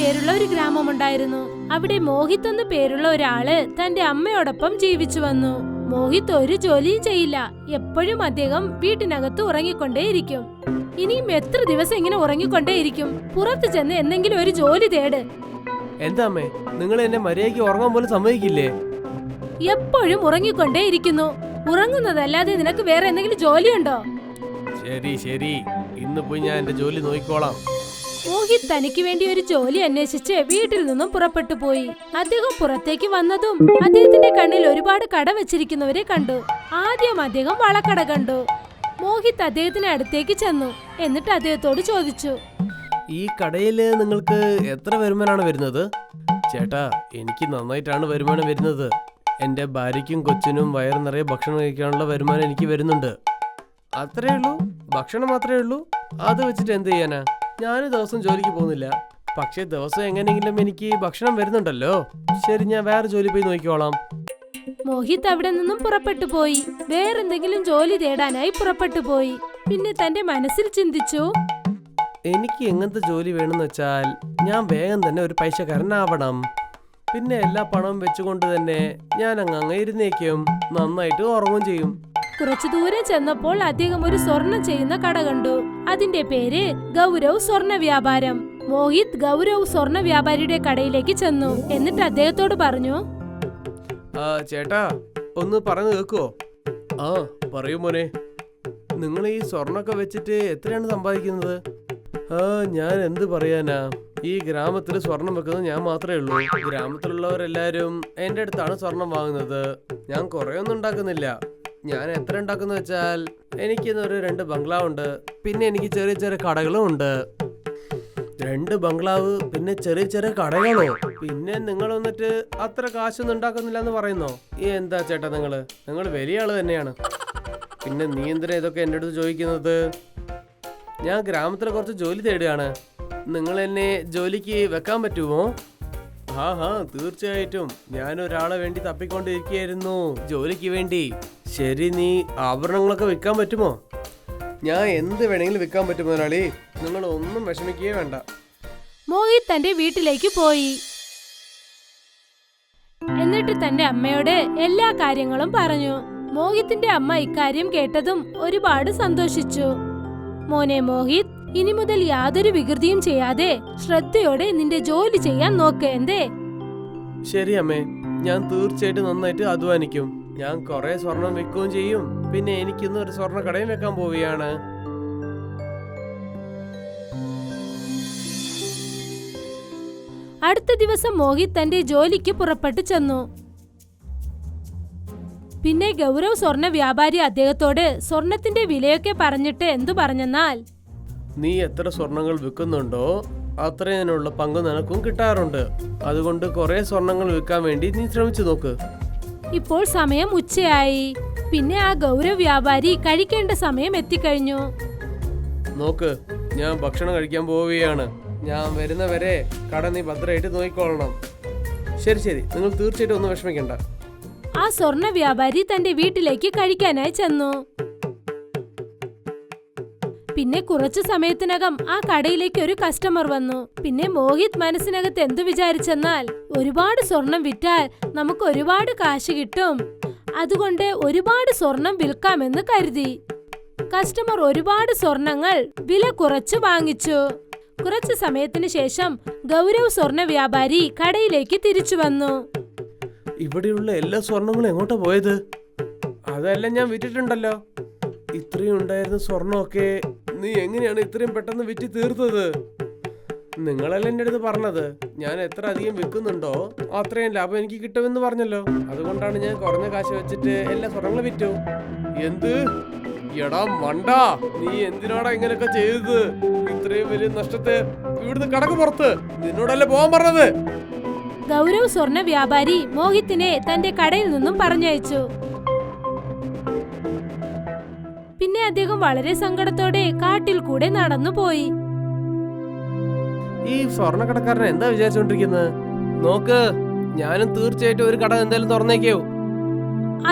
പേരുള്ള ഒരു ഗ്രാമമുണ്ടായിരുന്നു. അവിടെ മോഹിത് എന്ന പേരുള്ള ഒരാള് തന്റെ അമ്മയോടൊപ്പം ജീവിച്ചു വന്നു. മോഹിത് ഒരു ജോലിയും ചെയ്യില്ല. എപ്പോഴും അദ്ദേഹം വീട്ടിനകത്ത് ഉറങ്ങിക്കൊണ്ടേയിരിക്കും. ഇനിയും എത്ര ദിവസം ഇങ്ങനെ ഉറങ്ങിക്കൊണ്ടേയിരിക്കും? പുറത്തു ചെന്ന് എന്തെങ്കിലും ഒരു ജോലി തേട്. എന്താ അമ്മേ, നിങ്ങൾ എന്നെ മര്യാദയ്ക്ക് ഉറങ്ങാൻ പോലും സമ്മതിക്കില്ലേ? എപ്പോഴും ഉറങ്ങിക്കൊണ്ടേയിരിക്കുന്നു. ഉറങ്ങുന്നതല്ലാതെ നിനക്ക് വേറെ എന്തെങ്കിലും ജോലിയുണ്ടോ? ശരി ശരി, ഇന്ന് പോയി ഞാൻ എന്റെ ജോലി നോക്കിക്കോളാം. മോഹിത് തനിക്ക് വേണ്ടി ഒരു ജോലി അന്വേഷിച്ച് വീട്ടിൽ നിന്നും പുറപ്പെട്ടു പോയി. അദ്ദേഹം പുറത്തേക്ക് വന്നതും അദ്ദേഹത്തിന്റെ കണ്ണിൽ ഒരുപാട് കട വെച്ചിരിക്കുന്നവരെ കണ്ടു. ആദ്യം അദ്ദേഹം വളക്കട കണ്ടു. മോഹിത് അദ്ദേഹത്തിന് അടുത്തേക്ക് ചെന്നു. എന്നിട്ട് അദ്ദേഹത്തോട് ചോദിച്ചു, ഈ കടയില് നിങ്ങൾക്ക് എത്ര വരുമാനമാണ് വരുന്നത്? ചേട്ടാ, എനിക്ക് നന്നായിട്ടാണ് വരുമാനം വരുന്നത്. എന്റെ ഭാര്യയ്ക്കും കൊച്ചിനും വയറ് നിറയെ ഭക്ഷണം കഴിക്കാനുള്ള വരുമാനം എനിക്ക് വരുന്നുണ്ട്. അത്രേ ഉള്ളൂ? ഭക്ഷണം മാത്രമേ ഉള്ളൂ? അത് വെച്ചിട്ട് എന്ത് ചെയ്യാനാ? ഞാൻ ദിവസം ജോലിക്ക് പോകുന്നില്ല, പക്ഷെ ദിവസം എങ്ങനെയെങ്കിലും എനിക്ക് ഭക്ഷണം വരുന്നുണ്ടല്ലോ. ശരി, ഞാൻ വേറെ ജോലി പോയി നോക്കിക്കോളാം. മോഹിത് അവിടെ നിന്നും പുറപ്പെട്ടു പോയി. വേറെന്തെങ്കിലും ജോലി തേടാനായി പുറപ്പെട്ടു പോയി. പിന്നെ തന്റെ മനസ്സിൽ ചിന്തിച്ചു, എനിക്ക് എങ്ങനത്തെ ജോലി വേണമെന്ന് വെച്ചാൽ ഞാൻ വേഗം തന്നെ ഒരു പൈസക്കാരനാവണം. പിന്നെ എല്ലാ പണവും വെച്ചുകൊണ്ട് തന്നെ ഞാൻ അങ്ങ് ഇരുന്നേക്കും, നന്നായിട്ട് ഉറങ്ങും ചെയ്യും. കുറച്ചു ദൂരം ചെന്നപ്പോൾ അദ്ദേഹം ഒരു സ്വർണം ചെയ്യുന്ന കട കണ്ടു. അതിന്റെ പേര് ഗൗരവ് സ്വർണ്ണ വ്യാപാരം. മോഹിത് ഗൗരവ് സ്വർണ്ണ വ്യാപാരിയുടെ കടയിലേക്ക് ചെന്നു. എന്നിട്ട് അദ്ദേഹത്തോട് പറഞ്ഞു, ചേട്ടാ, ഒന്ന് പറഞ്ഞു കേൾക്കുവോ? ആ, പറയൂ മോനെ. നിങ്ങൾ ഈ സ്വർണ്ണൊക്കെ വെച്ചിട്ട് എത്രയാണ് സമ്പാദിക്കുന്നത്? ഞാൻ എന്ത് പറയാനാ, ഈ ഗ്രാമത്തിൽ സ്വർണം വെക്കുന്നത് ഞാൻ മാത്രമേ ഉള്ളൂ. ഗ്രാമത്തിലുള്ളവരെല്ലാരും എന്റെ അടുത്താണ് സ്വർണം വാങ്ങുന്നത്. ഞാൻ കുറെ ഒന്നും ഉണ്ടാക്കുന്നില്ല. ഞാൻ എത്ര ഉണ്ടാക്കുന്ന വെച്ചാൽ എനിക്കിന്നൊരു 2 ബംഗ്ലാവ് ഉണ്ട്. പിന്നെ എനിക്ക് ചെറിയ ചെറിയ കടകളും ഉണ്ട്. 2 ബംഗ്ലാവ് പിന്നെ ചെറിയ ചെറിയ കടകളോ? പിന്നെ നിങ്ങൾ വന്നിട്ട് അത്ര കാശൊന്നും ഉണ്ടാക്കുന്നില്ല എന്ന് പറയുന്നോ? എന്താ ചേട്ടാ, നിങ്ങൾ വലിയ ആള് തന്നെയാണ്. പിന്നെ നീ എന്തിനാ ഇതൊക്കെ എൻ്റെ അടുത്ത് ചോദിക്കുന്നത്? ഞാൻ ഗ്രാമത്തിൽ കുറച്ച് ജോലി തേടുകയാണ്. നിങ്ങൾ എന്നെ ജോലിക്ക് വെക്കാൻ പറ്റുമോ? ഹാ, തീർച്ചയായിട്ടും. ഞാൻ ഒരാളെ വേണ്ടി തപ്പിക്കൊണ്ടിരിക്കുകയായിരുന്നു ജോലിക്ക് വേണ്ടി. ശരി, നീ ആഭരണങ്ങളൊക്കെ വിൽക്കാൻ പറ്റുമോ? ഞാൻ എന്ത് വേണമെങ്കിലും വിൽക്കാൻ പറ്റും മുതലാളി. നിങ്ങൾ ഒന്നും വിഷമിക്കുകയേ വേണ്ട. മോഹിത് തന്റെ വീട്ടിലേക്ക് പോയി. എന്നിട്ട് തന്റെ അമ്മയോട് എല്ലാ കാര്യങ്ങളും പറഞ്ഞു. മോഹിത്തിന്റെ അമ്മ ഇക്കാര്യം കേട്ടതും ഒരുപാട് സന്തോഷിച്ചു. മോനെ മോഹിത്, ഇനി മുതൽ യാതൊരു വികൃതിയും ചെയ്യാതെ ശ്രദ്ധയോടെ നിന്റെ ജോലി ചെയ്യാൻ നോക്ക്. എന്തേ? ശരി അമ്മേ, ഞാൻ തീർച്ചയായിട്ടും നന്നായിട്ട് അധ്വാനിക്കും. ഞാൻ കുറെ സ്വർണം വെക്കുകയും ചെയ്യും. പിന്നെ എനിക്കിന്ന് ഒരു സ്വർണ്ണ കടയും വെക്കാൻ പോവുകയാണ്. അടുത്ത ദിവസം മോഹിത് തന്റെ ജോലിക്ക് പുറപ്പെട്ടു ചെന്നു. പിന്നെ ഗൗരവ് സ്വർണ്ണ വ്യാപാരി അദ്ദേഹത്തോട് സ്വർണത്തിന്റെ വിലയൊക്കെ പറഞ്ഞിട്ട് എന്തു പറഞ്ഞെന്നാൽ, നീ എത്ര സ്വർണങ്ങൾ വിൽക്കുന്നുണ്ടോ അത്രയുള്ള പങ്ക് നിനക്കും കിട്ടാറുണ്ട്. അതുകൊണ്ട് കുറെ സ്വർണങ്ങൾ വിൽക്കാൻ വേണ്ടി നീ ശ്രമിച്ചു നോക്ക്. ഇപ്പോൾ സമയം ഉച്ചയായി. പിന്നെ ആ ഗൗരവ് വ്യാപാരി കഴിക്കേണ്ട സമയം എത്തിക്കഴിഞ്ഞു. നോക്ക്, ഞാൻ ഭക്ഷണം കഴിക്കാൻ പോവുകയാണ്. ഞാൻ വരുന്നവരെ കട നീ ഭദ്രമായിട്ട് നോക്കിക്കൊള്ളണം. ശരി, നിങ്ങൾ തീർച്ചയായിട്ടും ഒന്നും വിഷമിക്കണ്ട. ആ സ്വർണ്ണ വ്യാപാരി തന്റെ വീട്ടിലേക്ക് കഴിക്കാനായി ചെന്നു. പിന്നെ കുറച്ചു സമയത്തിനകം ആ കടയിലേക്ക് ഒരു കസ്റ്റമർ വന്നു. പിന്നെ മോഹിത് മനസ്സിനകത്ത് എന്തു വിചാരിച്ചെന്നാൽ, ഒരുപാട് സ്വർണം വിറ്റാൽ നമുക്ക് ഒരുപാട് കാശ് കിട്ടും. അതുകൊണ്ട് ഒരുപാട് സ്വർണം വിൽക്കാമെന്ന് കരുതി. കസ്റ്റമർ ഒരുപാട് സ്വർണങ്ങൾ വില കുറച്ച് വാങ്ങിച്ചു. കുറച്ചു സമയത്തിന് ശേഷം ഗൗരവ് സ്വർണ്ണ വ്യാപാരി കടയിലേക്ക് തിരിച്ചു വന്നു. ഇവിടെയുള്ള എല്ലാ സ്വർണങ്ങളും എങ്ങോട്ടാ പോയത്? അതെല്ലാം ഞാൻ വിറ്റിട്ടുണ്ടല്ലോ. ഇത്രയും ഉണ്ടായിരുന്ന സ്വർണ്ണമൊക്കെ നീ എങ്ങനെയാണ് ഇത്രയും പെട്ടെന്ന് വിറ്റ് തീർത്തത്? നിങ്ങളല്ലേ എൻ്റെ അടുത്ത് പറഞ്ഞത് ഞാൻ എത്ര അധികം വിൽക്കുന്നുണ്ടോ അത്രയും ലാഭം എനിക്ക് കിട്ടുമെന്ന് പറഞ്ഞല്ലോ. അതുകൊണ്ടാണ് ഞാൻ കുറഞ്ഞ കാശ് വെച്ചിട്ട് എല്ലാ സ്വർണ്ണങ്ങളും വിറ്റു. എന്ത്? എടാ മണ്ട, നീ എന്തിനാടാ ഇങ്ങനെയൊക്കെ ചെയ്തത്? ഇത്രയും വലിയ നഷ്ടത്തെ ഇവിടുന്ന് കടക്ക് പുറത്ത്. നിന്നോടല്ലേ പോകാൻ പറഞ്ഞത്? ഗൗരവ് സ്വർണ്ണ വ്യാപാരി മോഹിത്തിനെ തന്റെ കടയിൽ നിന്നും പറഞ്ഞയച്ചു. പിന്നെ അദ്ദേഹം വളരെ സങ്കടത്തോടെ കാട്ടിൽ കൂടെ നടന്നുപോയി. ഈ സ്വർണ്ണക്കടക്കാരൻ എന്താ വിചാരിച്ചോണ്ടിരിക്കുന്നത്? നോക്ക്, ഞാനും തീർച്ചയായിട്ടും ഒരു കട എന്തായാലും തുറന്നേക്കോ.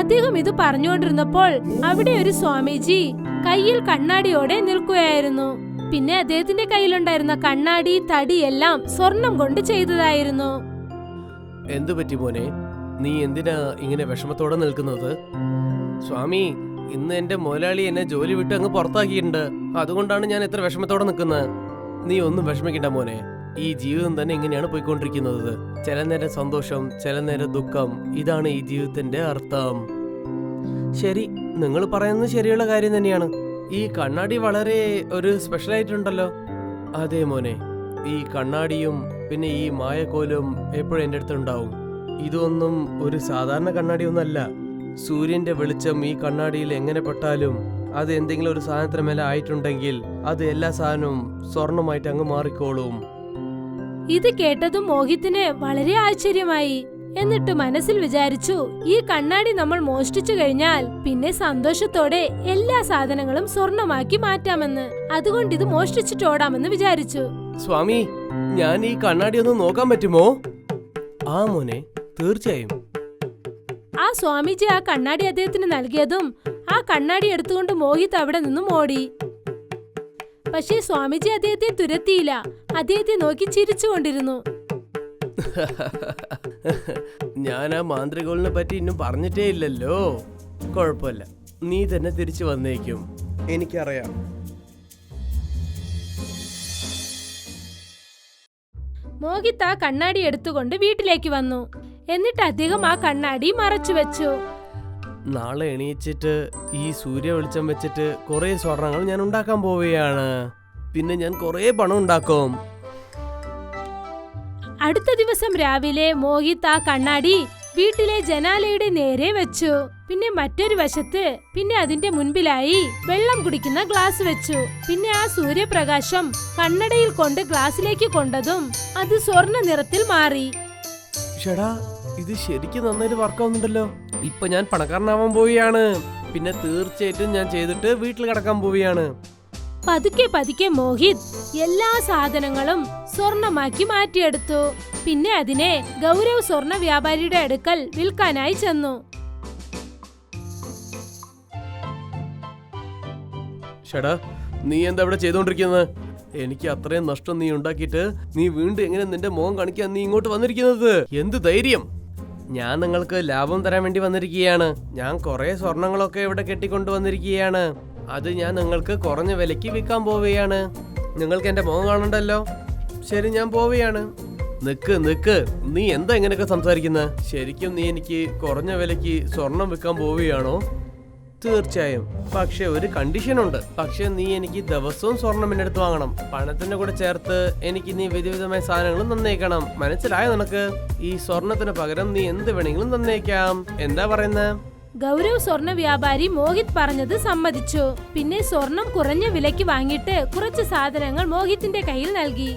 അദ്ദേഹം ഇത് പറഞ്ഞുകൊണ്ടിരുന്നപ്പോൾ അവിടെ ഒരു സ്വാമിജി കയ്യിൽ കണ്ണാടിയോടെ നിൽക്കുകയായിരുന്നു. പിന്നെ അദ്ദേഹത്തിന്റെ കയ്യിലുണ്ടായിരുന്ന കണ്ണാടി തടി എല്ലാം സ്വർണം കൊണ്ട് ചെയ്തതായിരുന്നു. എന്തു പറ്റി മോനെ, നീ എന്തിനാ ഇങ്ങനെ വിഷമത്തോടെ നിൽക്കുന്നത്? സ്വാമി, ഇന്ന് എന്റെ മുതലാളി എന്നെ ജോലി വിട്ട് അങ്ങ് പുറത്താക്കിയിട്ടുണ്ട്. അതുകൊണ്ടാണ് ഞാൻ എത്ര വിഷമത്തോടെ നിൽക്കുന്നത്. നീ ഒന്നും വിഷമിക്കണ്ട മോനെ. ഈ ജീവിതം തന്നെ ഇങ്ങനെയാണ് പോയിക്കൊണ്ടിരിക്കുന്നത്. ചില നേരം സന്തോഷം, ചില നേരം ദുഃഖം. ഇതാണ് ഈ ജീവിതത്തിന്റെ അർത്ഥം. ശരി, നിങ്ങൾ പറയുന്നത് ശരിയുള്ള കാര്യം തന്നെയാണ്. ഈ കണ്ണാടി വളരെ ഒരു സ്പെഷ്യൽ ആയിട്ടുണ്ടല്ലോ. അതെ മോനെ, ഈ കണ്ണാടിയും പിന്നെ ഈ മായക്കോലും എപ്പോഴും എൻ്റെ അടുത്തുണ്ടാവും. ഇതൊന്നും ഒരു സാധാരണ കണ്ണാടി ഒന്നല്ല. സൂര്യന്റെ വെളിച്ചം ഈ കണ്ണാടിയിൽ എങ്ങനെ പെട്ടാലും അത് എന്തെങ്കിലും ഒരു സാധനത്തിന് മേലെ ആയിട്ടുണ്ടെങ്കിൽ അത് എല്ലാ സാധനവും സ്വർണമായിട്ട് അങ്ങ് മാറിക്കോളും. ഇത് കേട്ടതും മോഹിത്തിന് വളരെ ആശ്ചര്യമായി. എന്നിട്ട് മനസ്സിൽ വിചാരിച്ചു, ഈ കണ്ണാടി നമ്മൾ മോഷ്ടിച്ചു കഴിഞ്ഞാൽ പിന്നെ സന്തോഷത്തോടെ എല്ലാ സാധനങ്ങളും സ്വർണമാക്കി മാറ്റാമെന്ന്. അതുകൊണ്ട് ഇത് മോഷ്ടിച്ചിട്ടോടാമെന്ന് വിചാരിച്ചു. സ്വാമി, ഞാൻ ഈ കണ്ണാടി ഒന്ന് നോക്കാൻ പറ്റുമോ? ആ മോനെ, തീർച്ചയായും. ആ സ്വാമിജി ആ കണ്ണാടി അദ്ദേഹത്തിന് നൽകിയതും ആ കണ്ണാടി എടുത്തുകൊണ്ട് മോഹിത് അവിടെ നിന്നും ഓടി. പക്ഷേ സ്വാമിജി അദ്ദേഹത്തെ തുരത്തിയില്ല. അദ്ദേഹത്തെ നോക്കി ചിരിച്ചുകൊണ്ടിരുന്നു. ഞാൻ ആ മാന്ത്രികോളിനെ പറ്റി ഇന്നും പറഞ്ഞിട്ടേ ഇല്ലല്ലോ. കുഴപ്പമില്ല, നീ തന്നെ തിരിച്ചു വന്നേക്കും, എനിക്കറിയാം. മോഹിത് ആ കണ്ണാടി എടുത്തുകൊണ്ട് വീട്ടിലേക്ക് വന്നു. എന്നിട്ട് അദ്ദേഹം ആ കണ്ണാടി മറച്ചു വെച്ചു. നാളെ എണീച്ചിട്ട് ഈ സൂര്യ വെളിച്ചം വെച്ചിട്ട് കുറെ സ്വർണങ്ങൾ ഞാൻ ഉണ്ടാക്കാൻ പോവുകയാണ്. പിന്നെ ഞാൻ കുറെ പണം ഉണ്ടാക്കും. അടുത്ത ദിവസം രാവിലെ മോഹിത് ആ കണ്ണാടി വീട്ടിലെ ജനാലയുടെ നേരെ വെച്ചു. പിന്നെ മറ്റൊരു വശത്ത് പിന്നെ അതിന്റെ മുൻപിലായി വെള്ളം കുടിക്കുന്ന ഗ്ലാസ് വെച്ചു. പിന്നെ ആ സൂര്യപ്രകാശം കണ്ണടയിൽ കൊണ്ട് ഗ്ലാസ്സിലേക്ക് കൊണ്ടതും അത് സ്വർണ്ണ നിറത്തിൽ മാറി. ഷടാ, ഇത് ശരിക്കും നന്നായിട്ട് വർക്കാവുന്നുണ്ടല്ലോ. ഇപ്പൊ ഞാൻ പണക്കാരനാവാൻ പോവുകയാണ്. പിന്നെ തീർച്ചയായിട്ടും ഞാൻ ചെയ്തിട്ട് വീട്ടിൽ കിടക്കാൻ പോവുകയാണ്. പതുക്കെ പതുക്കെ മോഹിത് എല്ലാ സാധനങ്ങളും സ്വർണമാക്കി മാറ്റിയെടുത്തു. പിന്നെ അതിനെ ഗൗരവ് സ്വർണ്ണ വ്യാപാരിയുടെ അടുക്കൽ വിൽക്കാനായി ചെന്നു. ഷടാ, നീ എന്താ ഇവിടെ ചെയ്തോണ്ടിരിക്കുന്നത്? എനിക്ക് അത്രയും നഷ്ടം നീ ഉണ്ടാക്കിയിട്ട് നീ വീണ്ടും എങ്ങനെ നിന്റെ മുഖം കാണിക്കാൻ നീ ഇങ്ങോട്ട് വന്നിരിക്കുന്നത്? എന്ത് ധൈര്യം! ഞാൻ നിങ്ങൾക്ക് ലാഭം തരാൻ വേണ്ടി വന്നിരിക്കുകയാണ്. ഞാൻ കുറെ സ്വർണങ്ങളൊക്കെ ഇവിടെ കെട്ടിക്കൊണ്ടു വന്നിരിക്കുകയാണ്. അത് ഞാൻ നിങ്ങൾക്ക് കുറഞ്ഞ വിലയ്ക്ക് വിൽക്കാൻ പോവുകയാണ്. നിങ്ങൾക്ക് എന്റെ മുഖം കാണണ്ടല്ലോ. ശരി, ഞാൻ പോവുകയാണ്. നിക്ക് നിക്ക്, നീ എന്താ ഇങ്ങനെയൊക്കെ സംസാരിക്കുന്നത്? ശരിക്കും നീ എനിക്ക് കുറഞ്ഞ വിലയ്ക്ക് സ്വർണം വിൽക്കാൻ പോവുകയാണോ? തീർച്ചയായും, പക്ഷെ ഒരു കണ്ടീഷൻ ഉണ്ട്. പക്ഷെ നീ എനിക്ക് ദിവസവും സ്വർണം എന്റെ അടുത്ത് വാങ്ങണം. പണത്തിന്റെ കൂടെ ചേർത്ത് എനിക്ക് നീ വിധവിധമായ സാധനങ്ങളും തന്നേക്കണം. മനസ്സിലായോ നിനക്ക്? ഈ സ്വർണത്തിന് പകരം നീ എന്ത് വേണമെങ്കിലും തന്നേക്കാം. എന്താ പറയുന്നത്? ഗൗരവ് സ്വർണ്ണ വ്യാപാരി മോഹിത് പറഞ്ഞത് സമ്മതിച്ചു. പിന്നെ സ്വർണം കുറഞ്ഞ വിലയ്ക്ക് വാങ്ങിയിട്ട് കുറച്ച് സാധനങ്ങൾ മോഹിത്തിന്റെ കയ്യിൽ നൽകി.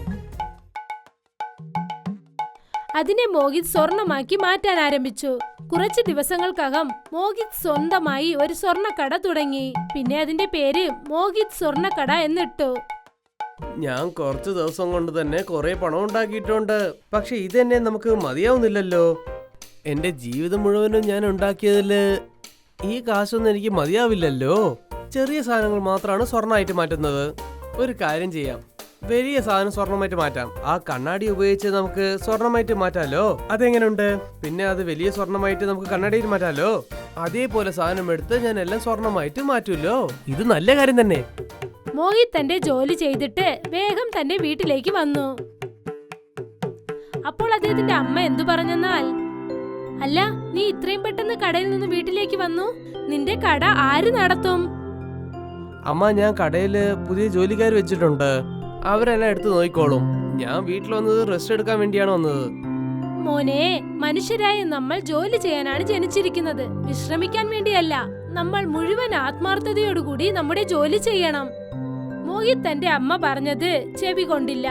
അതിനെ മോഹിത് സ്വർണമാക്കി മാറ്റാൻ ആരംഭിച്ചു. കുറച്ച് ദിവസങ്ങൾക്കകം മോഹിത് സ്വന്തമായി ഒരു സ്വർണ്ണക്കട തുടങ്ങി. പിന്നെ അതിന്റെ പേര് മോഹിത് സ്വർണ്ണക്കട എന്നിട്ടു. ഞാൻ കുറച്ച് ദിവസം കൊണ്ട് തന്നെ കുറെ പണം ഉണ്ടാക്കിയിട്ടുണ്ട്. പക്ഷെ ഇതെന്നെ നമുക്ക് മതിയാവുന്നില്ലല്ലോ. എന്റെ ജീവിതം മുഴുവനും ഞാൻ ഉണ്ടാക്കിയതില് ഈ കാശൊന്നും എനിക്ക് മതിയാവില്ലല്ലോ. ചെറിയ സാധനങ്ങൾ മാത്രമാണ് സ്വർണ്ണമായിട്ട് മാറ്റുന്നത്. ഒരു കാര്യം ചെയ്യാം, വലിയ സാധനം സ്വർണ്ണമായിട്ട് മാറ്റാം. ആ കണ്ണാടി ഉപയോഗിച്ച് നമുക്ക് സ്വർണ്ണമായിട്ട് മാറ്റാലോ. അതെങ്ങനെയുണ്ട്? പിന്നെ അത് വലിയ സ്വർണ്ണമായിട്ട് നമുക്ക് കണ്ണാടിയിൽ മാറ്റാലോ. അതേപോലെ സാധനം എടുത്ത് ഞാൻ എല്ലാം സ്വർണ്ണമായിട്ട് മാറ്റൂല്ലോ. ഇത് നല്ല കാര്യം തന്നെ. മോഹിത് തന്റെ ജോലി ചെയ്തിട്ട് വേഗം തന്റെ വീട്ടിലേക്ക് വന്നു. അപ്പോൾ അദ്ദേഹത്തിന്റെ അമ്മ എന്തു പറഞ്ഞെന്നാൽ, അല്ല, നീ ഇത്രയും പെട്ടെന്ന് കടയിൽ നിന്ന് വീട്ടിലേക്ക് വന്നു. നിന്റെ കട ആര് നടത്തും? അമ്മ, ഞാൻ കടയില് പുതിയ ജോലിക്കാർ വെച്ചിട്ടുണ്ട്. അവരെല്ലാം എടുത്ത് നോക്കിക്കോളും. ഞാൻ വീട്ടിൽ വന്നത് റെസ്റ്റ് എടുക്കാൻ വേണ്ടിയാണ് വന്നത്. മോനെ, മനുഷ്യരായ നമ്മൾ ജോലി ചെയ്യാനാണ് ജനിച്ചിരിക്കുന്നത്, വിശ്രമിക്കാൻ വേണ്ടിയല്ല. നമ്മൾ മുഴുവൻ ആത്മാർത്ഥതയോടുകൂടി നമ്മുടെ ജോലി ചെയ്യണം. മോഹിത് തന്റെ അമ്മ പറഞ്ഞത് ചെവി കൊണ്ടില്ല.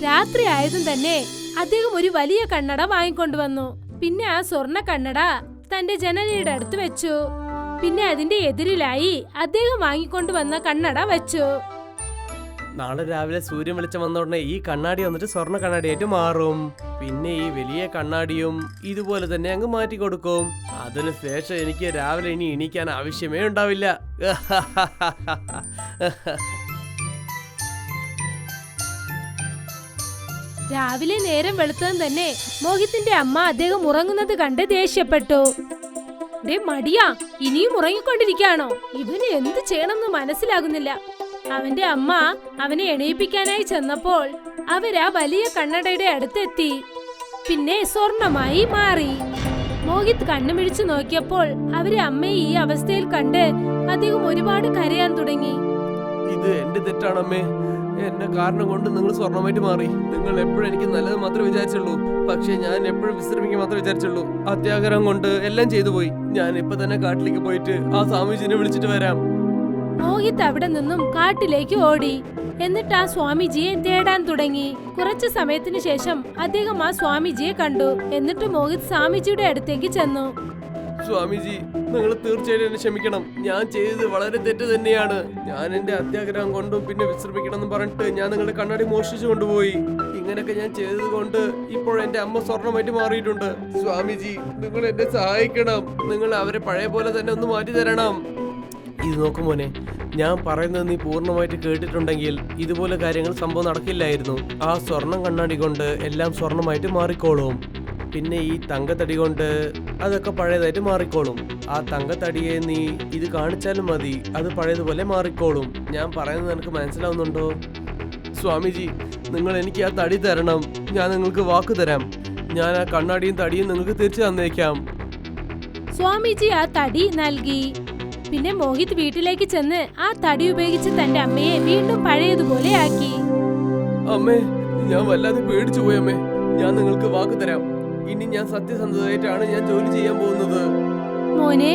രാത്രി ആയതും തന്നെ അദ്ദേഹം ഒരു വലിയ കണ്ണട വാങ്ങിക്കൊണ്ടുവന്നു. പിന്നെ ആ സ്വർണ്ണ കണ്ണട തന്റെ ജനലയുടെ അടുത്ത് വെച്ചു. പിന്നെ അതിന്റെ എതിരിലായി അദ്ദേഹം വാങ്ങിക്കൊണ്ടുവന്ന കണ്ണട വെച്ചു. നാളെ രാവിലെ സൂര്യൻ വെളിച്ചം വന്ന ഉടനെ ഈ കണ്ണാടി വന്നിട്ട് സ്വർണ്ണ കണ്ണാടിയായിട്ട് മാറും. പിന്നെ ഈ വലിയ കണ്ണാടിയും ഇതുപോലെ തന്നെ അങ്ങ് മാറ്റി കൊടുക്കും. അതിനുശേഷം എനിക്ക് രാവിലെ ഇനി എണീക്കാൻ ആവശ്യമേ ഉണ്ടാവില്ല. രാവിലെ നേരം വെളുത്തതും തന്നെ മോഹിത്തിന്റെ അമ്മ അദ്ദേഹം ഉറങ്ങുന്നത് കണ്ട് ദേഷ്യപ്പെട്ടു. ദേ മടിയാ, ഇനിയും ഉറങ്ങിക്കൊണ്ടിരിക്കുകയാണോ? ഇവന് എന്ത് ചെയ്യണമെന്ന് മനസ്സിലാകുന്നില്ല. അവന്റെ അമ്മ അവനെ എണീപ്പിക്കാനായി ചെന്നപ്പോൾ അവരാ വലിയ കണ്ണടയുടെ അടുത്തെത്തി. പിന്നെ സ്വർണമായി മാറി. മോഹിത് കണ്ണുമിഴിച്ചു നോക്കിയപ്പോൾ അവരെ അമ്മയെ ഈ അവസ്ഥയിൽ കണ്ട് അദ്ദേഹം ഒരുപാട് കരയാൻ തുടങ്ങി. ഇത് എന്റെ തെറ്റാണമ്മേ. എന്നെ കാരണം കൊണ്ട് നിങ്ങൾ സ്വർണ്ണമായിട്ട് മാറി. നിങ്ങൾ എപ്പോഴും എനിക്ക് നല്ലത് മാത്രമേ വിചാരിച്ചുള്ളൂ. പക്ഷെ ഞാൻ എപ്പോഴും വിശ്രമിക്കാൻ മാത്രമേ വിചാരിച്ചുള്ളൂ. അത്യാഗ്രഹം കൊണ്ട് എല്ലാം ചെയ്തു പോയി. ഞാൻ ഇപ്പൊ തന്നെ കാട്ടിലേക്ക് പോയിട്ട് ആ സ്വാമിജിനെ വിളിച്ചിട്ട് വരാം. മോഹിത് അവിടെ നിന്നും കാട്ടിലേക്ക് ഓടി. എന്നിട്ട് ആ സ്വാമിജിയെ തേടാൻ തുടങ്ങി. കുറച്ചു സമയത്തിന് ശേഷം അദ്ദേഹം ആ സ്വാമിജിയെ കണ്ടു. എന്നിട്ട് മോഹിത് സ്വാമിജിയുടെ അടുത്തേക്ക് ചെന്നു. സ്വാമിജി, നിങ്ങൾ തീർച്ചയായിട്ടും എന്നെ ക്ഷമിക്കണം. ഞാൻ ചെയ്തത് വളരെ തെറ്റ് തന്നെയാണ്. ഞാൻ എന്റെ അത്യാഗ്രഹം കൊണ്ടും പിന്നെ വിശ്രമിക്കണം എന്ന് പറഞ്ഞിട്ട് ഞാൻ നിങ്ങളുടെ കണ്ണാടി മോഷ്ടിച്ചു കൊണ്ടുപോയി. ഇങ്ങനെയൊക്കെ ഞാൻ ചെയ്തത് കൊണ്ട് ഇപ്പോൾ എന്റെ അമ്മ സ്വർണ്ണമായിട്ട് മാറിയിട്ടുണ്ട്. സ്വാമിജി, നിങ്ങൾ എന്നെ സഹായിക്കണം. നിങ്ങൾ അവരെ പഴയ പോലെ തന്നെ ഒന്ന് മാറ്റി തരണം. ഇത് നോക്കും മോനെ, ഞാൻ പറയുന്നത് നീ പൂർണ്ണമായിട്ട് കേട്ടിട്ടുണ്ടെങ്കിൽ ഇതുപോലെ കാര്യങ്ങൾ സംഭവം നടക്കില്ലായിരുന്നു. ആ സ്വർണം കണ്ണാടി കൊണ്ട് എല്ലാം സ്വർണ്ണമായിട്ട് മാറിക്കോളും. പിന്നെ ഈ തങ്കത്തടി കൊണ്ട് അതൊക്കെ പഴയതായിട്ട് മാറിക്കോളും. ആ തങ്കത്തടിയെ നീ ഇത് കാണിച്ചാലും മതി, അത് പഴയതുപോലെ മാറിക്കോളും. ഞാൻ പറയുന്നത് നിനക്ക് മനസ്സിലാവുന്നുണ്ടോ? സ്വാമിജി, നിങ്ങൾ എനിക്ക് ആ തടി തരണം. ഞാൻ നിങ്ങൾക്ക് വാക്ക് തരാം. ഞാൻ ആ കണ്ണാടിയും തടിയും നിങ്ങൾക്ക് തിരിച്ചു തന്നേക്കാം. സ്വാമിജി ആ തടി നൽകി. പിന്നെ മോഹിത് വീട്ടിലേക്ക് ചെന്ന് ആ തടി ഉപയോഗിച്ച് തന്റെ അമ്മയെ വീണ്ടും പഴയതുപോലെ ആക്കി. അമ്മേ, ഞാൻ വല്ലാതെ പേടിച്ചു പോയി അമ്മേ. ഞാൻ നിങ്ങൾക്ക് വാക്ക് തരാം. ഇനി ഞാൻ സത്യസന്ധതയായിട്ടാണ് ഞാൻ ജോലി ചെയ്യാൻ പോകുന്നത്. മോനെ,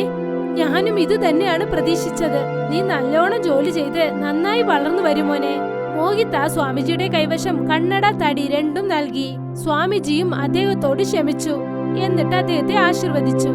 ഞാനും ഇത് തന്നെയാണ് പ്രതീക്ഷിച്ചത്. നീ നല്ലോണം ജോലി ചെയ്ത് നന്നായി വളർന്നു വരും മോനെ. മോഹിത് ആ സ്വാമിജിയുടെ കൈവശം കണ്ണട തടി രണ്ടും നൽകി. സ്വാമിജിയും അദ്ദേഹത്തോട് ക്ഷമിച്ചു. എന്നിട്ട് അദ്ദേഹത്തെ ആശീർവദിച്ചു.